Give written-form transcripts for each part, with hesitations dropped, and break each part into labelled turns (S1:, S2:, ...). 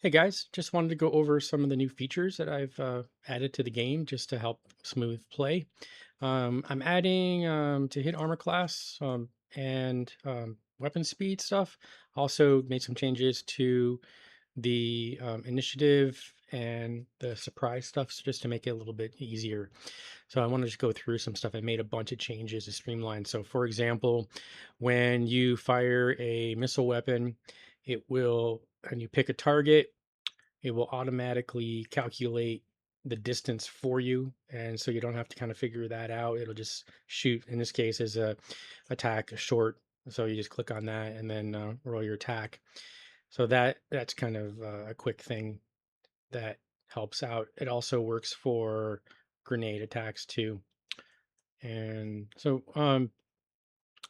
S1: Hey guys, just wanted to go over some of the new features that I've added to the game just to help smooth play. I'm adding to hit armor class and weapon speed stuff. Also made some changes to the initiative and the surprise stuff just to make it a little bit easier. So I want to just go through some stuff. I made a bunch of changes to streamline. So for example, when you fire a missile weapon, it will, and you pick a target, it will automatically calculate the distance for you, and so you don't have to kind of figure that out. It'll just shoot. In this case, is a attack a short, so you just click on that and then roll your attack. So that's kind of a quick thing that helps out. It also works for grenade attacks too. And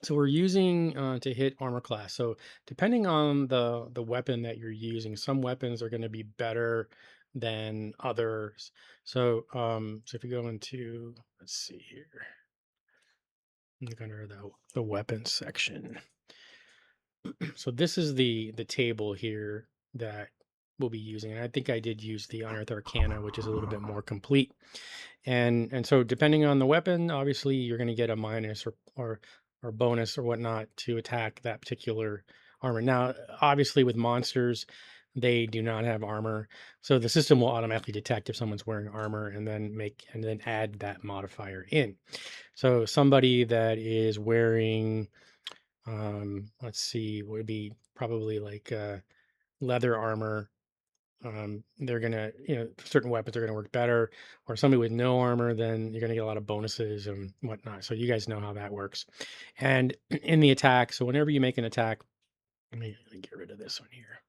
S1: so we're using to hit armor class. So depending on the weapon that you're using, some weapons are going to be better than others. So if you go into, let's see here, look under the weapons section. So this is the table here that we'll be using. And I think I did use the Unearth Arcana, which is a little bit more complete. And so depending on the weapon, obviously you're going to get a minus or bonus or whatnot to attack that particular armor. Now, obviously with monsters, they do not have armor, so the system will automatically detect if someone's wearing armor and then add that modifier in. So somebody that is wearing let's see, would be probably like leather armor, they're gonna, certain weapons are gonna work better. Or somebody with no armor, then you're gonna get a lot of bonuses and whatnot. So you guys know how that works. And in the attack, so whenever you make an attack, let me get rid of this one here.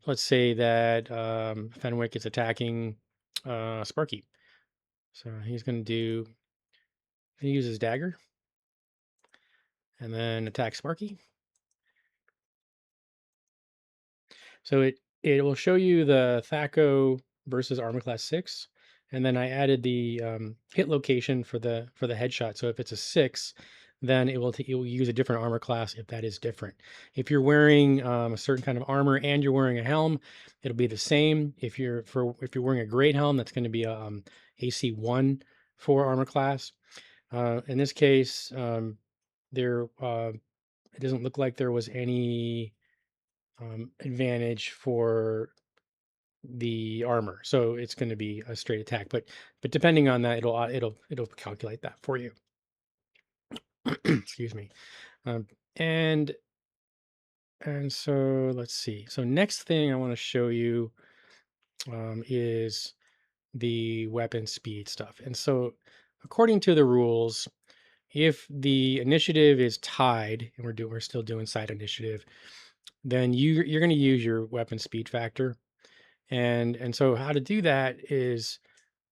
S1: Let's say that Fenwick is attacking Sparky. So he uses dagger and then attack Sparky. So it will show you the THACO versus Armor Class 6, and then I added the hit location for the headshot. So if it's a 6, then it will use a different armor class if that is different. If you're wearing a certain kind of armor and you're wearing a helm, it'll be the same. If you're wearing a great helm, that's going to be a AC 1 for armor class. In this case, there it doesn't look like there was any advantage for the armor, so it's going to be a straight attack. But depending on that, it'll calculate that for you. Excuse me. Um, and and so let's see. So next thing I want to show you is the weapon speed stuff. And so according to the rules, if the initiative is tied, and we're still doing side initiative, then you're going to use your weapon speed factor. And so how to do that is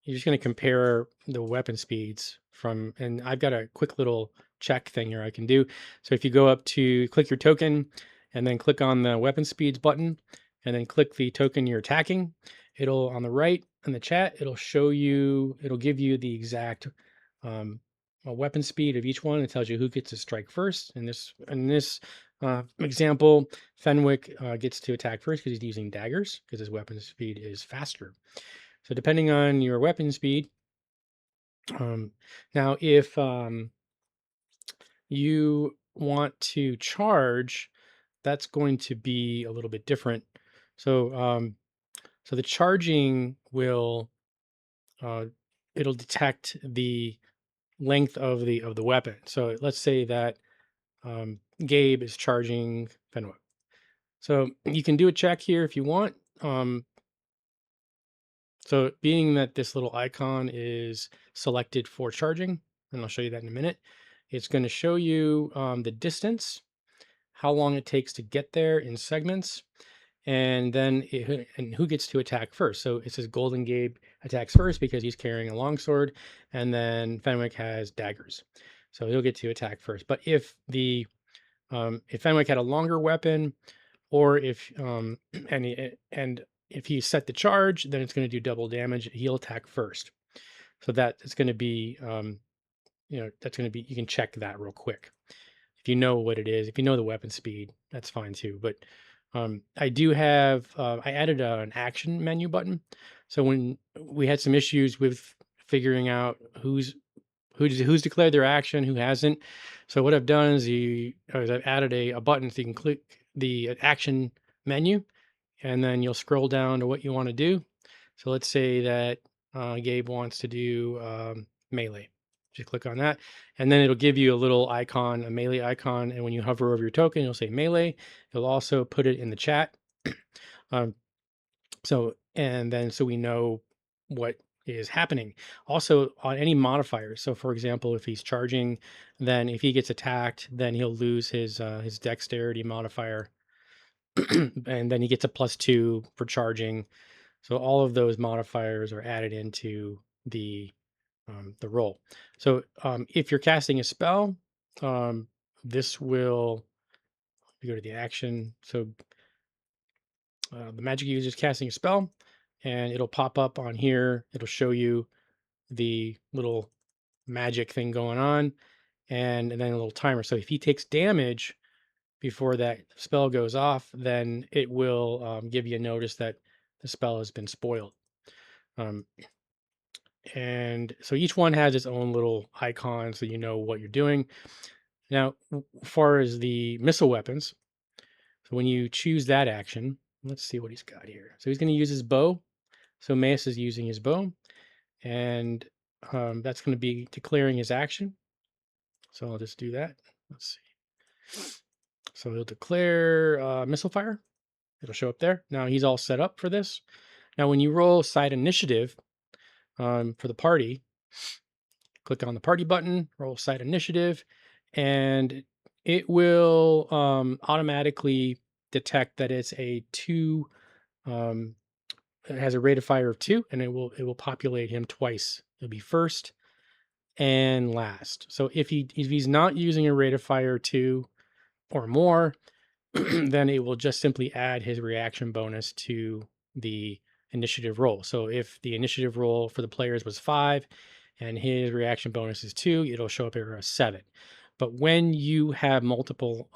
S1: you're just going to compare the weapon speeds from, and I've got a quick little check thing here I can do. So if you go up to click your token and then click on the weapon speeds button and then click the token you're attacking, it'll on the right in the chat, it'll give you the exact weapon speed of each one. It tells you who gets to strike first. In this example, Fenwick gets to attack first because he's using daggers because his weapon speed is faster. So depending on your weapon speed, um, now if you want to charge, that's going to be a little bit different. So the charging will uh, it'll detect the length of the weapon. So let's say that Gabe is charging Fenwick. So you can do a check here if you want. So being that this little icon is selected for charging, and I'll show you that in a minute, it's going to show you the distance, how long it takes to get there in segments, and then and who gets to attack first. So it says Golden Gabe attacks first because he's carrying a longsword, and then Fenwick has daggers, so he'll get to attack first. But if Fenwick had a longer weapon, or if and if he set the charge, then it's going to do double damage. He'll attack first. So that is going to be, that's going to be, you can check that real quick. If you know what it is, if you know the weapon speed, that's fine too. But I do have I added an action menu button. So when we had some issues with figuring out who's declared their action, who hasn't. So what I've done is I've added a button so you can click the action menu, and then you'll scroll down to what you want to do. So let's say that Gabe wants to do melee. Just click on that, and then it'll give you a little icon, a melee icon. And when you hover over your token, you'll say melee. It'll also put it in the chat. Um, and then so we know what is happening. Also on any modifiers. So for example, if he's charging, then if he gets attacked, then he'll lose his dexterity modifier, and then he gets a +2 for charging. So all of those modifiers are added into the roll. So if you're casting a spell, um, this will if you go to the action. So the magic user is casting a spell, and it'll pop up on here. It'll show you the little magic thing going on, and then a little timer. So if he takes damage before that spell goes off, then it will give you a notice that the spell has been spoiled. Um, and so each one has its own little icon, so you know what you're doing. Now, as far as the missile weapons, so when you choose that action, let's see what he's got here. So he's going to use his bow. So Mace is using his bow, and that's going to be declaring his action. So I'll just do that. Let's see. So he'll declare missile fire. It'll show up there. Now he's all set up for this. Now, when you roll side initiative for the party, click on the party button, roll side initiative, and it will automatically detect that it's a two. It has a rate of fire of 2, and it will populate him twice. It'll be first and last. So if he's not using a rate of fire 2 or more, then it will just simply add his reaction bonus to the initiative roll. So if the initiative roll for the players was 5 and his reaction bonus is 2, it'll show up here as 7. But when you have multiple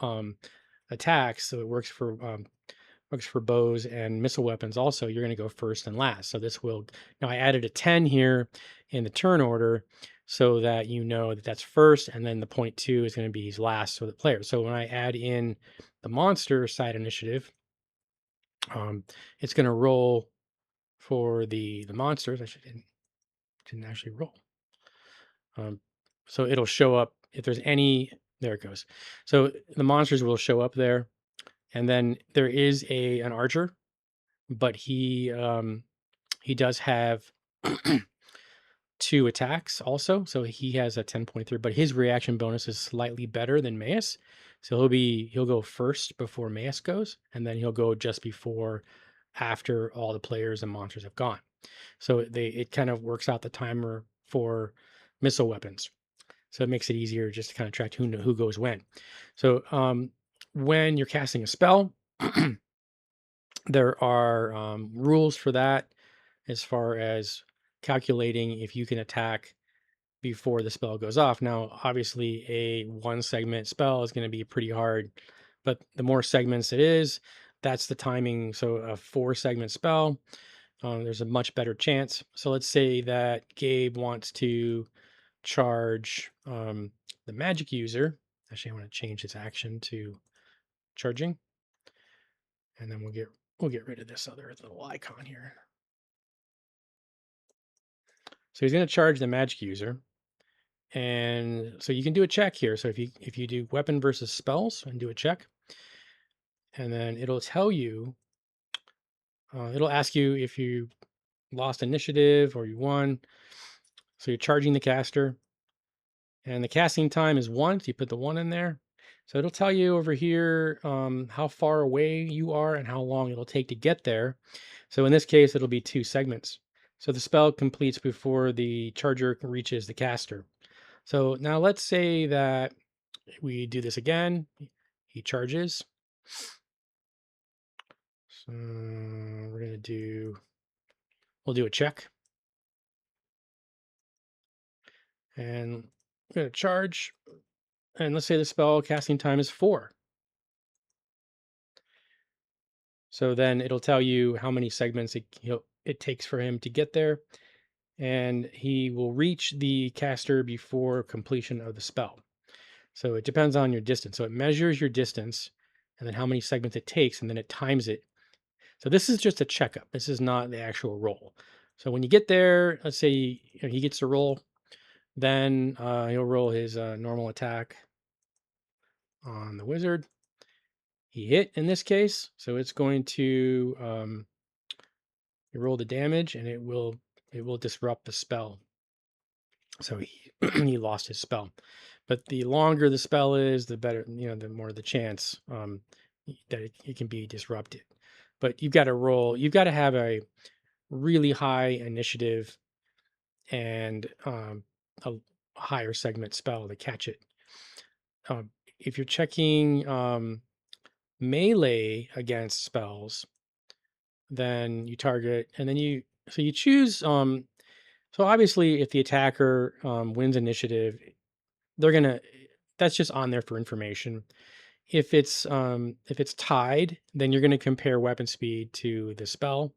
S1: attacks, so it works for bows and missile weapons also, you're going to go first and last. So this will, now I added a 10 here in the turn order so that you know that that's first, and then the point 2 is going to be his last for the player. So when I add in the monster side initiative, it's going to roll for the monsters. I didn't actually roll. So it'll show up if there's any, there it goes. So the monsters will show up there, and then there is an archer, but he does have 2 attacks also. So he has a 10.3, but his reaction bonus is slightly better than Maus. So he'll go first before Maus goes, and then he'll go just before after all the players and monsters have gone. So it kind of works out the timer for missile weapons. So it makes it easier just to kind of track who goes when. So when you're casting a spell, there are rules for that as far as calculating if you can attack before the spell goes off. Now, obviously, a 1 segment spell is going to be pretty hard, but the more segments it is, that's the timing. So, a 4 segment spell, there's a much better chance. So, let's say that Gabe wants to charge the magic user. Actually, I want to change his action to charging, and then we'll get rid of this other little icon here. So he's going to charge the magic user. And so you can do a check here. So if you do weapon versus spells and do a check, and then it'll tell you, it'll ask you if you lost initiative or you won. So you're charging the caster, and the casting time is 1. So you put the 1 in there. So it'll tell you over here how far away you are and how long it'll take to get there. So in this case, it'll be 2 segments. So the spell completes before the charger reaches the caster. So now let's say that we do this again. He charges. So we'll do a check. And we're going to charge. And let's say the spell casting time is 4. So then it'll tell you how many segments it takes for him to get there, and he will reach the caster before completion of the spell. So it depends on your distance. So it measures your distance and then how many segments it takes, and then it times it. So this is just a checkup. This is not the actual roll. So when you get there, let's say he gets to roll, then he'll roll his normal attack on the wizard. He hit in this case, so it's going to you roll the damage, and it will disrupt the spell. So he he lost his spell. But the longer the spell is, the better, the more the chance that it can be disrupted. But you've got to roll. You've got to have a really high initiative and a higher segment spell to catch it. If you're checking melee against spells, then you target, and then you choose. So obviously, if the attacker wins initiative, they're gonna. That's just on there for information. If it's tied, then you're gonna compare weapon speed to the spell.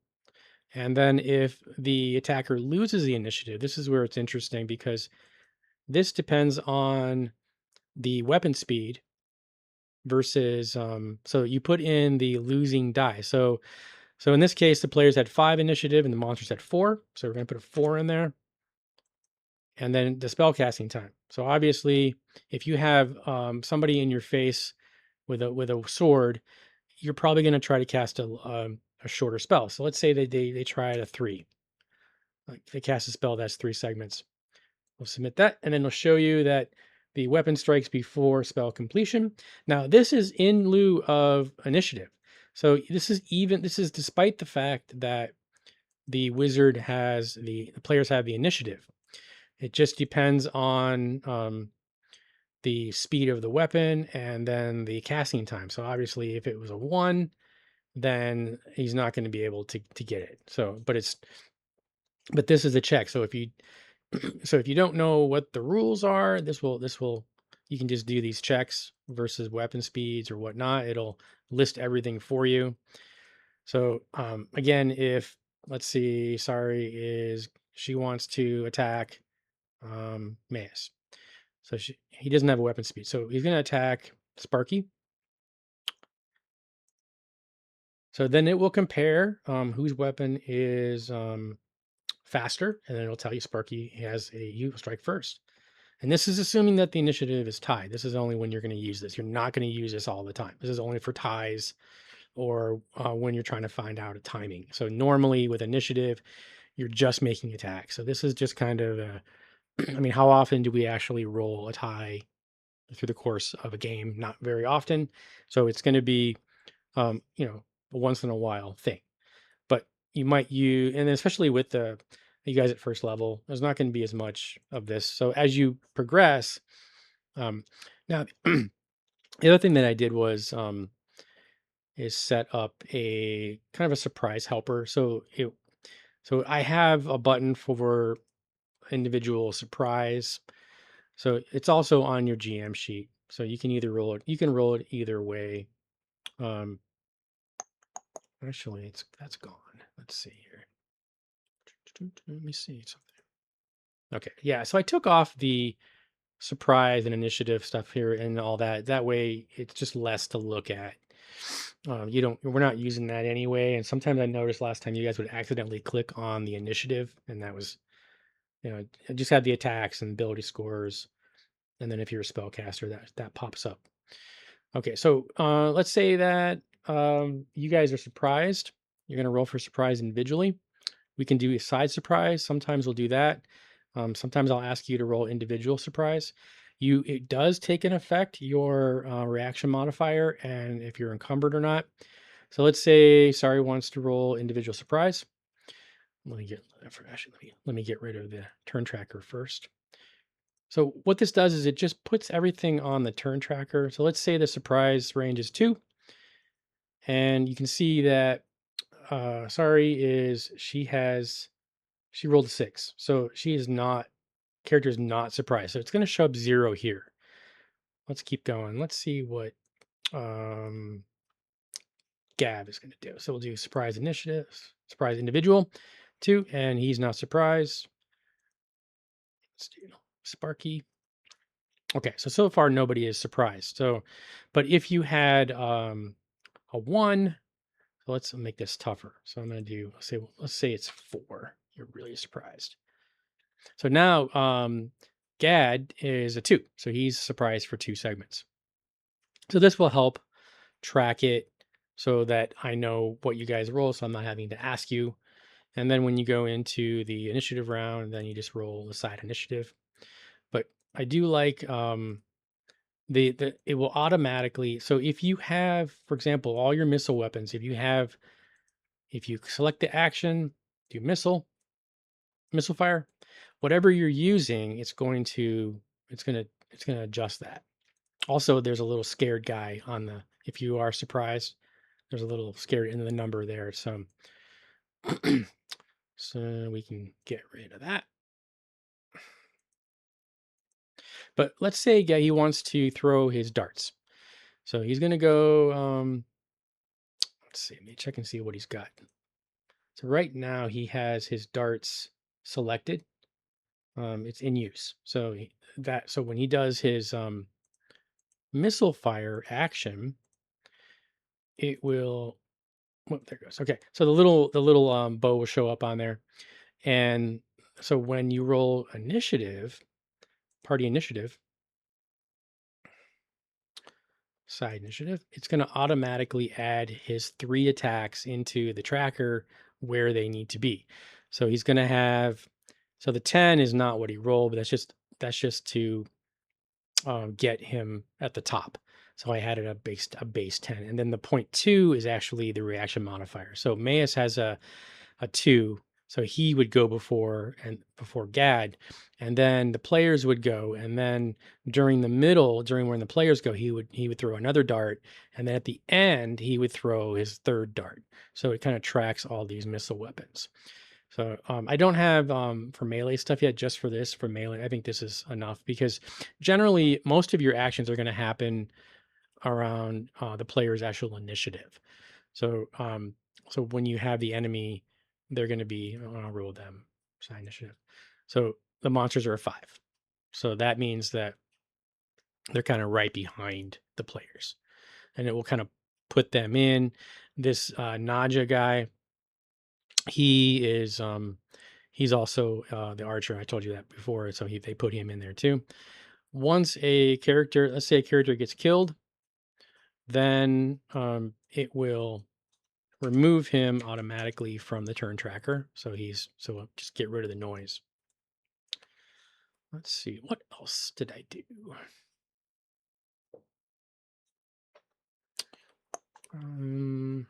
S1: And then if the attacker loses the initiative, this is where it's interesting because this depends on the weapon speed versus so you put in the losing die. So in this case, the players had 5 initiative and the monsters had 4. So we're going to put a 4 in there. And then the spell casting time. So obviously, if you have somebody in your face with a sword, you're probably going to try to cast a shorter spell. So let's say they try at a 3. Like they cast a spell that's 3 segments. We'll submit that, and then it'll show you that the weapon strikes before spell completion. Now, this is in lieu of initiative. So this is despite the fact that the wizard has the players have the initiative. It just depends on the speed of the weapon and then the casting time. So obviously, if it was a 1, then he's not going to be able to get it. But this is a check. So if you don't know what the rules are, this will you can just do these checks versus weapon speeds or whatnot. It'll list everything for you. So again, if let's see, sorry, is she wants to attack Maes. So he doesn't have a weapon speed. So he's gonna attack Sparky. So then it will compare whose weapon is faster, and then it'll tell you Sparky has you strike first. And this is assuming that the initiative is tied. This is only when you're going to use this. You're not going to use this all the time. This is only for ties or when you're trying to find out a timing. So normally with initiative, you're just making attacks. So this is just kind of I mean, how often do we actually roll a tie through the course of a game? Not very often. So it's going to be, a once in a while thing. But you might use, and especially with you guys at first level, there's not going to be as much of this. So as you progress, um, now the other thing that I did was is set up a kind of a surprise helper. So I have a button for individual surprise. So it's also on your GM sheet. So you can either roll it. You can roll it either way. Um, Actually, that's gone. Let's see here. Let me see something. Okay, yeah. So I took off the surprise and initiative stuff here and all that. That way, it's just less to look at. We're not using that anyway. And sometimes I noticed last time you guys would accidentally click on the initiative, and that was, it just had the attacks and ability scores. And then if you're a spellcaster, that pops up. Okay, so let's say that you guys are surprised. You're going to roll for surprise individually. We can do a side surprise. Sometimes we'll do that. Sometimes I'll ask you to roll individual surprise. It does take an effect your reaction modifier and if you're encumbered or not. So let's say Sorry wants to roll individual surprise. Let me get rid of the turn tracker first. So what this does is it just puts everything on the turn tracker. So let's say the surprise range is 2, and you can see that Sorry she rolled a 6, so character is not surprised. So it's going to show up 0 here. Let's keep going. Let's see what Gav is going to do. So we'll do surprise initiative, surprise individual, 2, and he's not surprised. Let's do Sparky. Okay, so far nobody is surprised. So, but if you had a 1, so let's make this tougher. So I'm going to do let's say it's 4. You're really surprised. So now Gad is a 2. So he's surprised for 2 segments. So this will help track it so that I know what you guys roll, so I'm not having to ask you. And then when you go into the initiative round, then you just roll the side initiative. But I do like the it will automatically. So if you have, for example, all your missile weapons, if you select the action, do missile fire, whatever you're using, it's gonna adjust that. Also, there's a little scared guy on the if you are surprised, there's a little scared in the number there. So so we can get rid of that. But let's say he wants to throw his darts. So he's gonna go let's see, let me check and see what he's got. So right now he has his darts selected. It's in use. So so when he does his missile fire action, it will there it goes. Okay. So the little bow will show up on there. And so when you roll initiative, party initiative, side initiative, it's going to automatically add his 3 attacks into the tracker where they need to be. So he's going to have so the 10 is not what he rolled, but that's just to get him at the top. So I added a base 10, and then the point 2 is actually the reaction modifier. So Maus has a 2, so he would go before Gad, and then the players would go, and then during when the players go, he would throw another dart, and then at the end he would throw his 3rd dart. So it kind of tracks all these missile weapons. So I don't have for melee stuff yet. Just for melee, I think this is enough because generally most of your actions are going to happen around the player's actual initiative. So so when you have the enemy, they're going to be I'll roll them side initiative. So the monsters are a 5. So that means that they're kind of right behind the players, and it will kind of put them in. This Naja guy, he is he's also the archer. I told you that before, so they put him in there too. Once let's say a character gets killed, then it will remove him automatically from the turn tracker. So just get rid of the noise. Let's see, what else did I do? Um,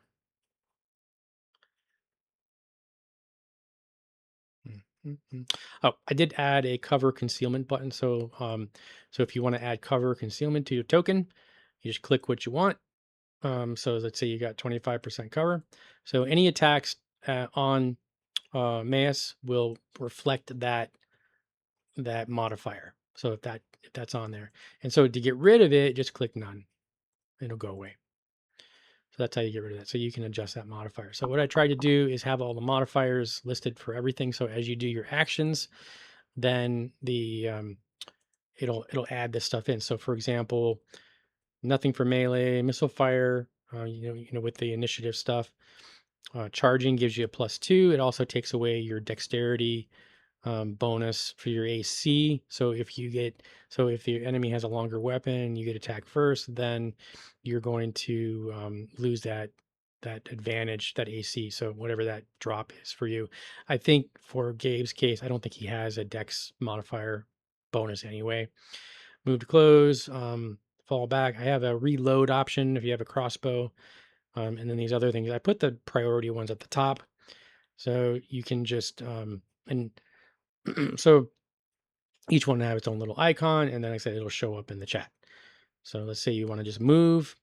S1: Oh, I did add a cover concealment button. So if you want to add cover concealment to your token, you just click what you want. So let's say you got 25% cover. So any attacks on Mass will reflect that modifier. So if that's on there, and so to get rid of it, just click none. It'll go away. So that's how you get rid of that. So you can adjust that modifier. So what I tried to do is have all the modifiers listed for everything. So as you do your actions, then it'll add this stuff in. So for example, nothing for melee, missile fire, with the initiative stuff. Charging gives you a +2. It also takes away your dexterity bonus for your AC. So if the enemy has a longer weapon, you get attack first, then you're going to lose that advantage, that AC. So whatever that drop is for you. I think for Gabe's case, I don't think he has a dex modifier bonus anyway. Move to close, fall back. I have a reload option if you have a crossbow. And then these other things, I put the priority ones at the top. So you can just, and so each one will have its own little icon, and then like I said, it'll show up in the chat. So let's say you want to just move,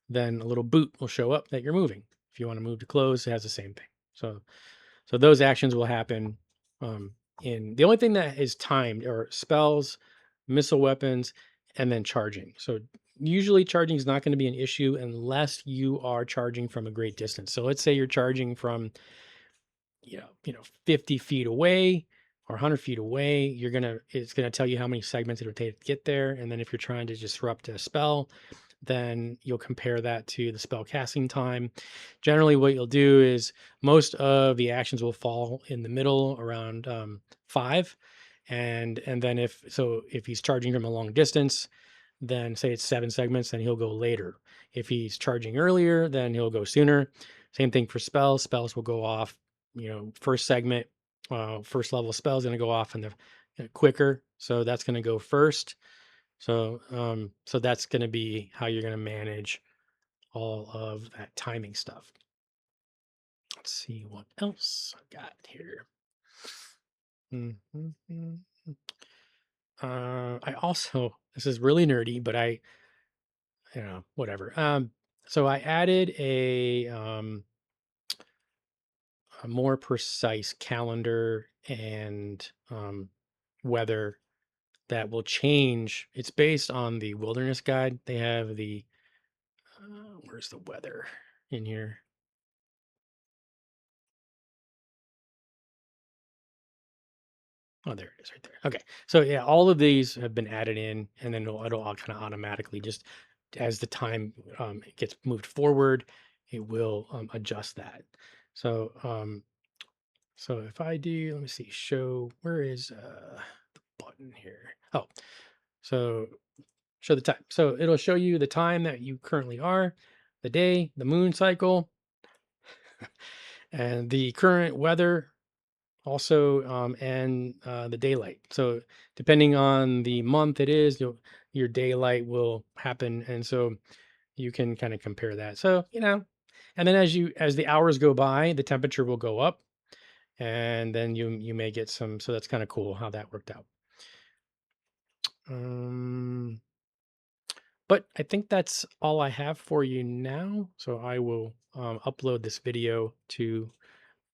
S1: then a little boot will show up that you're moving. If you want to move to close, it has the same thing. So those actions will happen in the only thing that is timed are spells, missile weapons, and then charging. So usually charging is not going to be an issue unless you are charging from a great distance. So let's say you're charging from 50 feet away or 100 feet away. It's gonna tell you how many segments it'll take to get there. And then if you're trying to disrupt a spell, then you'll compare that to the spell casting time. Generally, what you'll do is most of the actions will fall in the middle around 5. And then if he's charging from a long distance, then say it's 7 segments, then he'll go later. If he's charging earlier, then he'll go sooner. Same thing for spells. Spells will go off, first segment, first level spell is going to go off in the quicker. So that's going to go first. So that's going to be how you're going to manage all of that timing stuff. Let's see what else I got here. Mhm. I also, this is really nerdy, but whatever. So I added a more precise calendar and weather that will change. It's based on the wilderness guide. They have where's the weather in here? Oh, there it is right there. Okay. So yeah, all of these have been added in, and then it'll all kind of automatically, just as the time gets moved forward, it will adjust that. So so if I do, let me see, show, where is the button here? Oh, so show the time. So it'll show you the time that you currently are, the day, the moon cycle, and the current weather also, and the daylight. So depending on the month it is, your daylight will happen. And so you can kind of compare that. So, and then as the hours go by, the temperature will go up, and then you may get some. So that's kind of cool how that worked out. Um, but I think that's all I have for you now. So I will upload this video to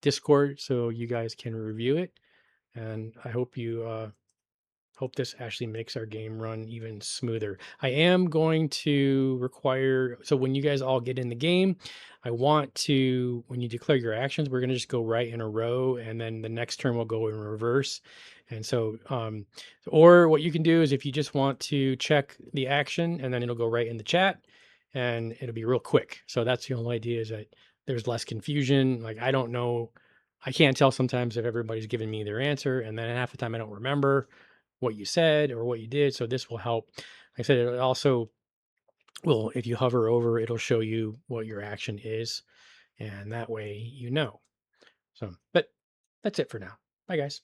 S1: Discord so you guys can review it. And I hope this actually makes our game run even smoother. I am going to require, so when you guys all get in the game, I want to, when you declare your actions, we're going to just go right in a row, and then the next turn will go in reverse. And so, or what you can do is if you just want to check the action, and then it'll go right in the chat and it'll be real quick. So that's the only idea, is that there's less confusion. Like, I don't know, I can't tell sometimes if everybody's giving me their answer, and then half the time I don't remember what you said or what you did. So this will help. Like I said, it also will, if you hover over, it'll show you what your action is. And that way, you know. So, but that's it for now. Bye, guys.